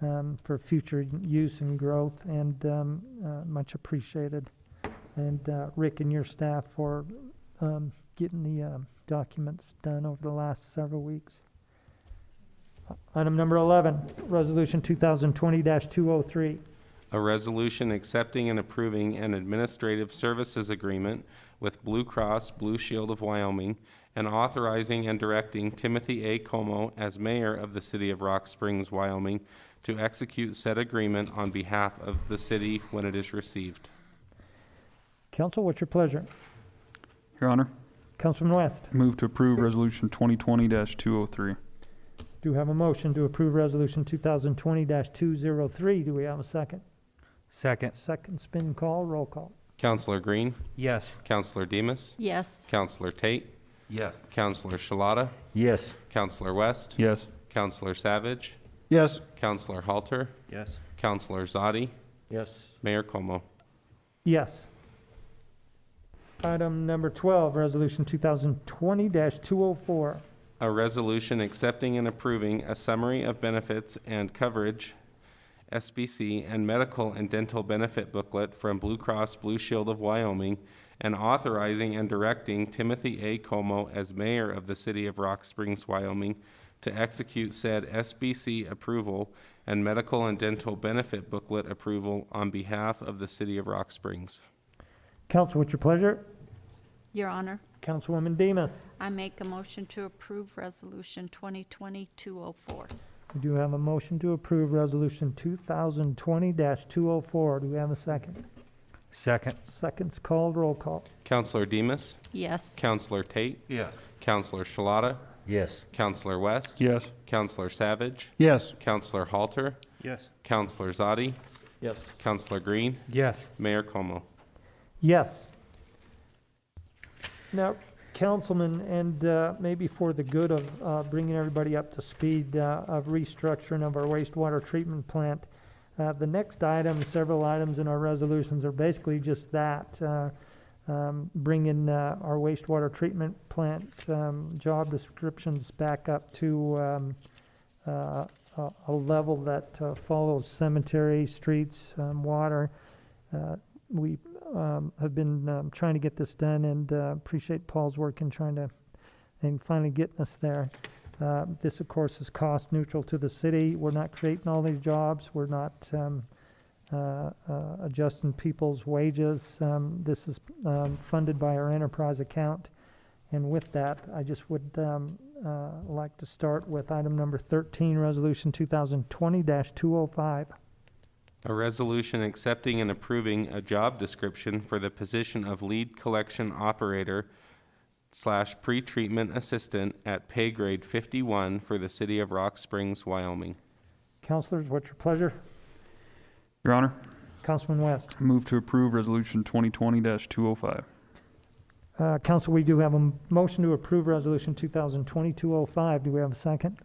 for future use and growth, and much appreciated. And Rick and your staff for getting the documents done over the last several weeks. Item number 11, Resolution 2020-203. A resolution accepting and approving an administrative services agreement with Blue Cross Blue Shield of Wyoming and authorizing and directing Timothy A. Como as mayor of the city of Rock Springs, Wyoming, to execute said agreement on behalf of the city when it is received. Council, what's your pleasure? Your Honor, Councilman West. move to approve Resolution 2020-203. Do have a motion to approve Resolution 2020-203. Do we have a second? Second. Second's been called. Roll call. Counselor Green, Yes. Counselor Demas, Yes. Counselor Tate, Yes. Counselor Shalata, Yes. Counselor West, Yes. Counselor Savage, Yes. Counselor Halter, Yes. Counselor Zadi, Yes. Mayor Como. Yes. Item number 12, Resolution 2020-204. A resolution accepting and approving a summary of benefits and coverage, SBC, and medical and dental benefit booklet from Blue Cross Blue Shield of Wyoming, and authorizing and directing Timothy A. Como as mayor of the city of Rock Springs, Wyoming, to execute said SBC approval and medical and dental benefit booklet approval on behalf of the city of Rock Springs. Council, what's your pleasure? Your Honor, Councilwoman Demas. I make a motion to approve Resolution 2020-204. We do have a motion to approve Resolution 2020-204. Do we have a second? Second. Second's called. Roll call. Counselor Demas, Yes. Counselor Tate, Yes. Counselor Shalata, Yes. Counselor West, Yes. Counselor Savage, Yes. Counselor Halter, Yes. Counselor Zadi, Yes. Counselor Green, Yes. Mayor Como. Yes. Now, Councilman, and maybe for the good of bringing everybody up to speed of restructuring of our wastewater treatment plant, the next item, several items in our resolutions are basically just that, bringing our wastewater treatment plant job descriptions back up to a level that follows cemetery, streets, water. We have been trying to get this done, and appreciate Paul's work in trying to, and finally getting us there. This, of course, is cost neutral to the city. We're not creating all these jobs. We're not adjusting people's wages. This is funded by our enterprise account. And with that, I just would like to start with item number 13, Resolution 2020-205. A resolution accepting and approving a job description for the position of lead collection operator / pretreatment assistant at pay grade 51 for the city of Rock Springs, Wyoming. Councilors, what's your pleasure? Your Honor, Councilman West. move to approve Resolution 2020-205. Council, we do have a motion to approve Resolution 2020-205. Do we have a second?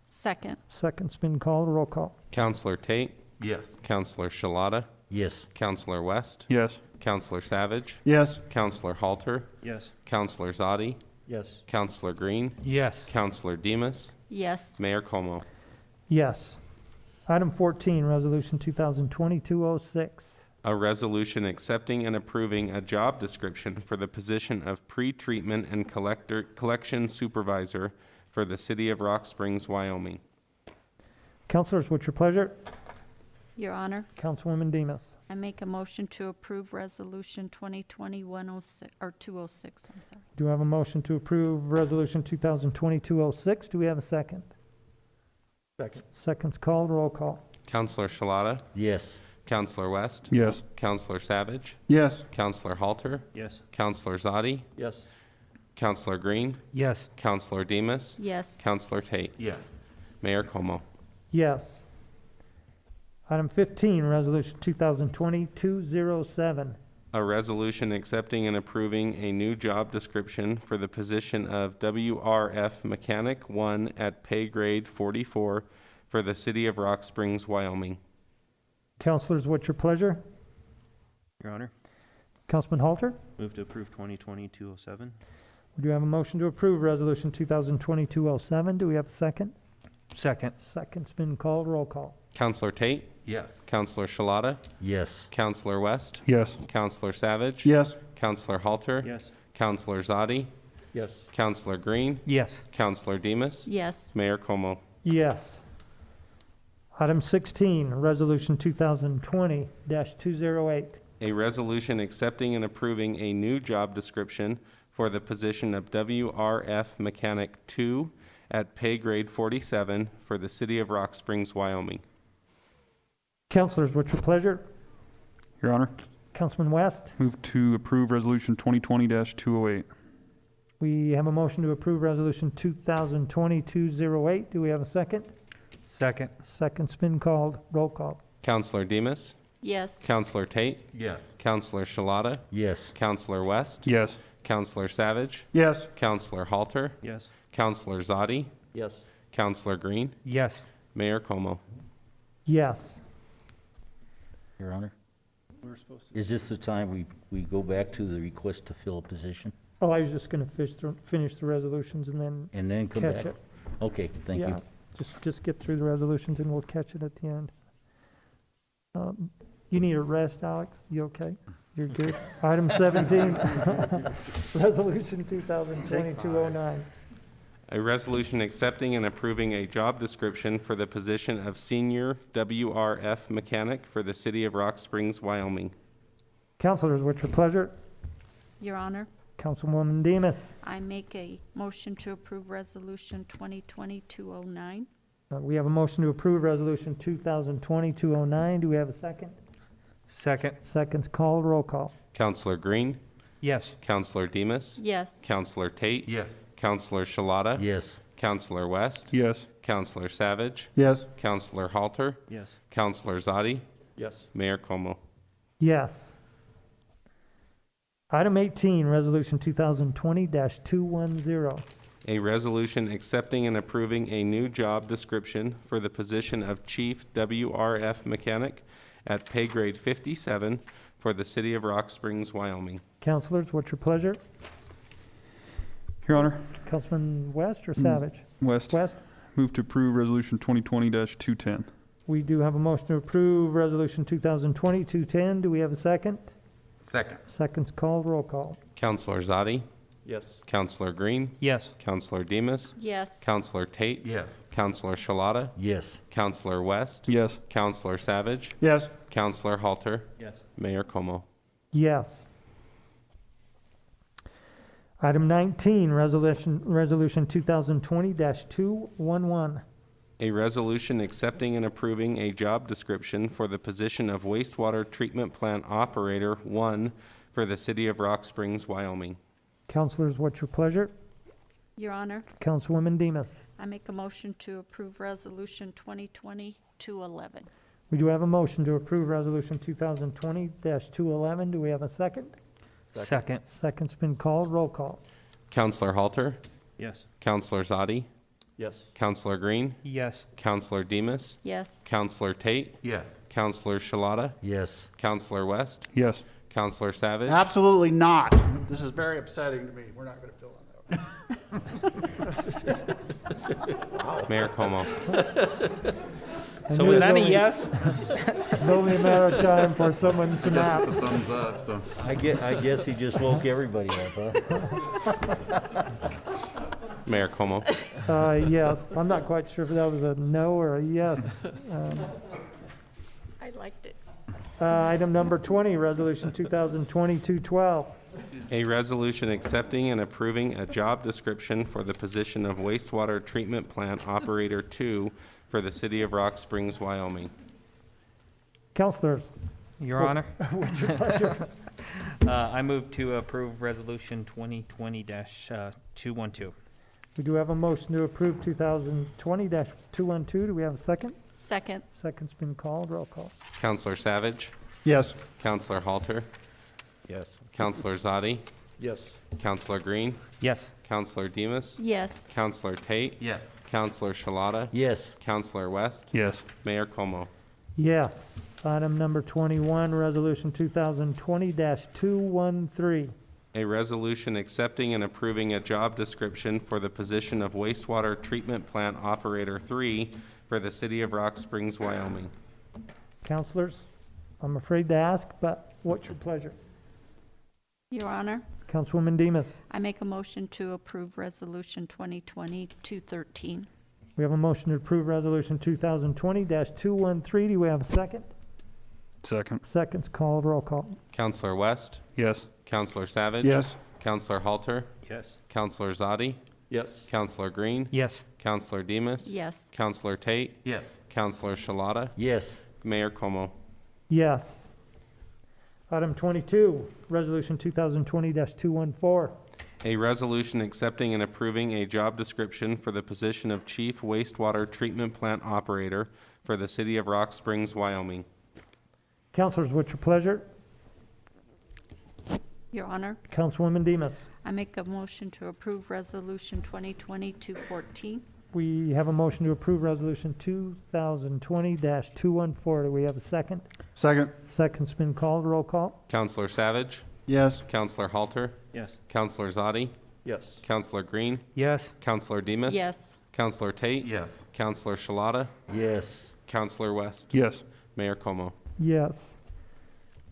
Second. Second's been called. Roll call. Counselor Tate, Yes. Counselor Shalata, Yes. Counselor West, Yes. Counselor Savage, Yes. Counselor Halter, Yes. Counselor Zadi, Yes. Counselor Green, Yes. Counselor Demas, Yes. Mayor Como. Yes. Item 14, Resolution 2020-206. A resolution accepting and approving a job description for the position of pre-treatment and collection supervisor for the city of Rock Springs, Wyoming. Councilors, what's your pleasure? Your Honor, Councilwoman Demas. I make a motion to approve Resolution 2020-106, or 206, I'm sorry. Do I have a motion to approve Resolution 2020-206? Do we have a second? Second. Seconds called, roll call. Counselor Shalata, Yes. Counselor West, Yes. Counselor Savage, Yes. Counselor Halter, Yes. Counselor Zadi, Yes. Counselor Green, Yes. Counselor Demas, Yes. Counselor Tate, Yes. Mayor Como. Yes. Item 15, Resolution 2020-207. A resolution accepting and approving a new job description for the position of WRF Mechanic 1 at pay grade 44 for the city of Rock Springs, Wyoming. Councilors, what's your pleasure? Your Honor, Councilman Halter? move to approve 2020-207. Do you have a motion to approve Resolution 2020-207? Do we have a second? Second. Second's been called, roll call. Counselor Tate, Yes. Counselor Shalata, Yes. Counselor West, Yes. Counselor Savage, Yes. Counselor Halter, Yes. Counselor Zadi, Yes. Counselor Green, Yes. Counselor Demas, Yes. Mayor Como. Yes. Item 16, Resolution 2020-208. A resolution accepting and approving a new job description for the position of WRF Mechanic 2 at pay grade 47 for the city of Rock Springs, Wyoming. Councilors, what's your pleasure? Your Honor, Councilman West? move to approve Resolution 2020-208. We have a motion to approve Resolution 2020-208. Do we have a second? Second. Second's been called. Roll call. Counselor Demas, Yes. Counselor Tate, Yes. Counselor Shalata, Yes. Counselor West, Yes. Counselor Savage, Yes. Counselor Halter, Yes. Counselor Zadi, Yes. Counselor Green, Yes. Mayor Como. Yes. Your Honor, is this the time we go back to the request to fill a position Oh, I was just going to finish the resolutions and then and then come catch back? it. Okay, thank Yeah, you. just get through the resolutions and we'll catch it at the end. You need a rest, Alex? You okay? You're good? Item 17, Resolution 2020-209. A resolution accepting and approving a job description for the position of senior WRF mechanic for the city of Rock Springs, Wyoming. Councilors, what's your pleasure? Your Honor, Councilwoman Demas. I make a motion to approve Resolution 2020-209. We have a motion to approve Resolution 2020-209. Do we have a second? Second. Second's called. Roll call. Counselor Green, Yes. Counselor Demas, Yes. Counselor Tate, Yes. Counselor Shalata, Yes. Counselor West, Yes. Counselor Savage, Yes. Counselor Halter, Yes. Counselor Zadi, Yes. Mayor Como. Yes. Item 18, Resolution 2020-210. A resolution accepting and approving a new job description for the position of Chief WRF Mechanic at pay grade 57 for the city of Rock Springs, Wyoming. Councilors, what's your pleasure? Your Honor, Councilman West or Savage? West, West? move to approve Resolution 2020-210. We do have a motion to approve Resolution 2020-210. Do we have a second? Second. Second's called. Roll call. Counselor Zadi, Yes. Counselor Green, Yes. Counselor Demas, Yes. Counselor Tate, Yes. Counselor Shalata, Yes. Counselor West, Yes. Counselor Savage, Yes. Counselor Halter, Yes. Mayor Como. Yes. Item 19, Resolution 2020-211. A resolution accepting and approving a job description for the position of wastewater treatment plant operator 1 for the city of Rock Springs, Wyoming. Councilors, what's your pleasure? Your Honor, Councilwoman Demas. I make a motion to approve Resolution 2020-211. We do have a motion to approve Resolution 2020-211. Do we have a second? Second. Second's been called. Roll call. Counselor Halter, Yes. Counselor Zadi, Yes. Counselor Green, Yes. Counselor Demas, Yes. Counselor Tate, Yes. Counselor Shalata, Yes. Counselor West, Yes. Counselor Savage, Absolutely not. This is very upsetting to me. We're not going to build on that one. Mayor Como. I So knew was it that a only- yes? It's only a matter of time for someone to snap. Thumbs up, so. I guess he just woke everybody up, huh? Mayor Como. Yes, I'm not quite sure if that was a no or a yes. I liked it. Item number 20, Resolution 2020-212. A resolution accepting and approving a job description for the position of wastewater treatment plant operator 2 for the city of Rock Springs, Wyoming. Councilors, Your Honor, what's your pleasure? I move to approve Resolution 2020-212. We do have a motion to approve 2020-212. Do we have a second? Second. Second's been called. Roll call. Counselor Savage, Yes. Counselor Halter, Yes. Counselor Zadi, Yes. Counselor Green, Yes. Counselor Demas, Yes. Counselor Tate, Yes. Counselor Shalata, Yes. Counselor West, Yes. Mayor Como. Yes. Item number 21, Resolution 2020-213. A resolution accepting and approving a job description for the position of wastewater treatment plant operator 3 for the city of Rock Springs, Wyoming. Councilors, I'm afraid to ask, but what's your pleasure? Your Honor, Councilwoman Demas. I make a motion to approve Resolution 2020-213. We have a motion to approve Resolution 2020-213. Do we have a second? Second. Second's called. Roll call. Counselor West, Yes. Counselor Savage. Yes. Counselor Halter, Yes. Counselor Zadi, Yes. Counselor Green, Yes. Counselor Demas. Yes. Counselor Tate, Yes. Counselor Shalata, Yes. Mayor Como. Yes. Item 22, Resolution 2020-214. A resolution accepting and approving a job description for the position of Chief Wastewater Treatment Plant Operator for the city of Rock Springs, Wyoming. Councilors, what's your pleasure? Your Honor, Councilwoman Demas. I make a motion to approve Resolution 2020-214. We have a motion to approve Resolution 2020-214. Do we have a second? Second. Second's been called. Roll call. Counselor Savage, Yes. Counselor Halter, Yes. Counselor Zadi, Yes. Counselor Green, Yes. Counselor Demas. Yes. Counselor Tate. Yes. Counselor Shalata, Yes. Counselor West. Yes. Mayor Como. Yes.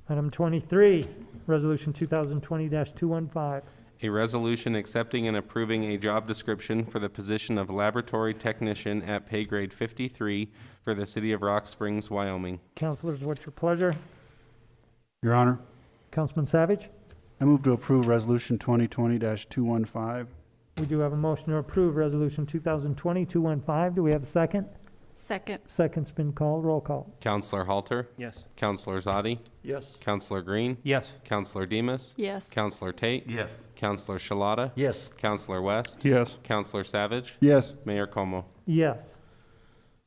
Item 23, Resolution 2020-215. A resolution accepting and approving a job description for the position of laboratory technician at pay grade 53 for the city of Rock Springs, Wyoming. Councilors, what's your pleasure? Your Honor, Councilman Savage? I move to approve Resolution 2020-215. We do have a motion to approve Resolution 2020-215. Do we have a second? Second. Second's been called. Roll call. Counselor Halter, Yes. Counselor Zadi, Yes. Counselor Green, Yes. Counselor Demas, Yes. Counselor Tate, Yes. Counselor Shalata, Yes. Counselor West, Yes. Counselor Savage, Yes. Mayor Como. Yes.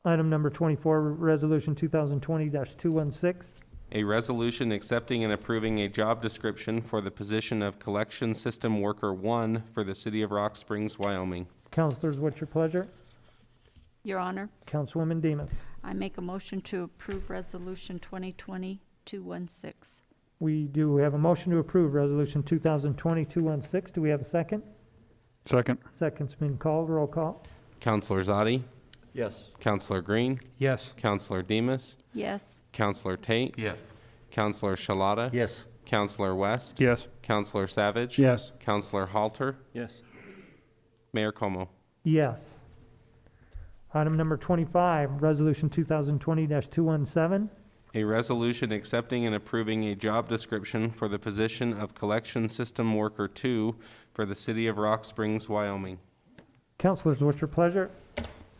Item number 24, Resolution 2020-216. A resolution accepting and approving a job description for the position of Collection System Worker 1 for the city of Rock Springs, Wyoming. Councilors, what's your pleasure? Your Honor, Councilwoman Demas. I make a motion to approve Resolution 2020-216. We do have a motion to approve Resolution 2020-216. Do we have a second? Second. Second's been called. Roll call. Counselor Zadi, Yes. Counselor Green, Yes. Counselor Demas, Yes. Counselor Tate, Yes. Counselor Shalata, Yes. Counselor West, Yes. Counselor Savage, Yes. Counselor Halter, Yes. Mayor Como. Yes. Item number 25, Resolution 2020-217. A resolution accepting and approving a job description for the position of Collection System Worker 2 for the city of Rock Springs, Wyoming. Councilors, what's your pleasure?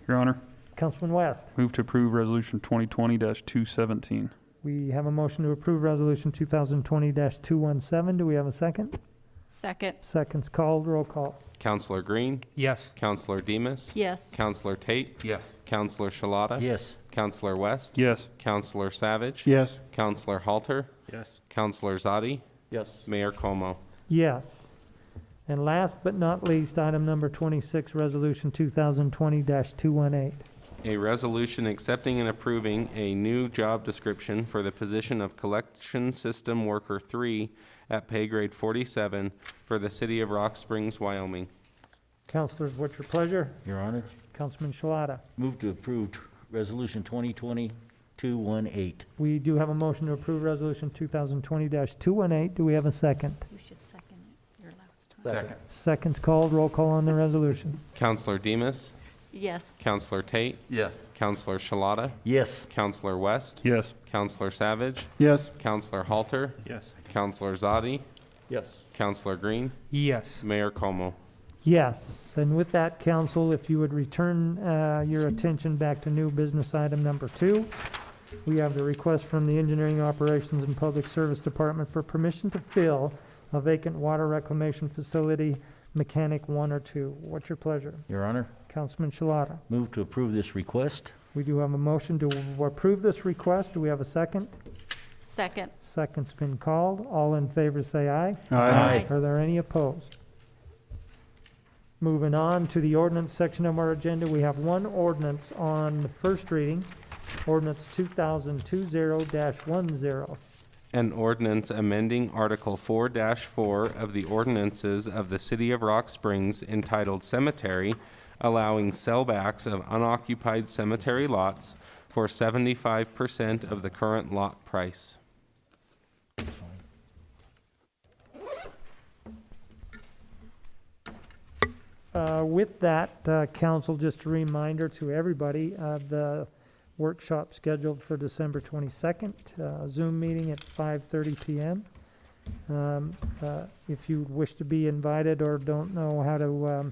Your Honor, Councilman West. move to approve Resolution 2020-217. We have a motion to approve Resolution 2020-217. Do we have a second? Second. Second's called. Roll call. Counselor Green, Yes. Counselor Demas, Yes. Counselor Tate, Yes. Counselor Shalata, Yes. Counselor West, Yes. Counselor Savage, Yes. Counselor Halter, Yes. Counselor Zadi, Yes. Mayor Como. Yes. And last but not least, item number 26, Resolution 2020-218. A resolution accepting and approving a new job description for the position of Collection System Worker 3 at pay grade 47 for the city of Rock Springs, Wyoming. Councilors, what's your pleasure? Your Honor, Councilman Shalata. move to approve Resolution 2020-218. We do have a motion to approve Resolution 2020-218. Do we have a second? You should second it your last time. Second. Seconds called. Roll call on the resolution. Counselor Demas, Yes. Counselor Tate, Yes. Counselor Shalata, Yes. Counselor West, Yes. Counselor Savage, Yes. Counselor Halter, Yes. Counselor Zadi, Yes. Counselor Green, Yes. Mayor Como. Yes, and with that, council, if you would return your attention back to new business item number 2. We have the request from the Engineering Operations and Public Service Department for permission to fill a vacant water reclamation facility, mechanic 1 or 2. What's your pleasure? Your Honor, Councilman Shalata. move to approve this request. We do have a motion to approve this request. Do we have a second? Second. Second's been called. All in favor say aye. Aye. Are there any opposed? Moving on to the ordinance section of our agenda, we have one ordinance on the first reading, ordinance 2020-10. An ordinance amending Article 4-4 of the ordinances of the City of Rock Springs entitled Cemetery, allowing sellbacks of unoccupied cemetery lots for 75% of the current lot price. With that, council, just a reminder to everybody, the workshop scheduled for December 22nd, Zoom meeting at 5:30 PM. If you wish to be invited or don't know how to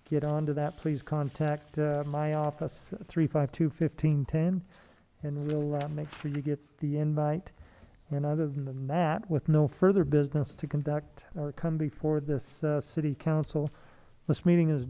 get onto that, please contact my office, 352-1510, and we'll make sure you get the invite. And other than that, with no further business to conduct or come before this city council, this meeting is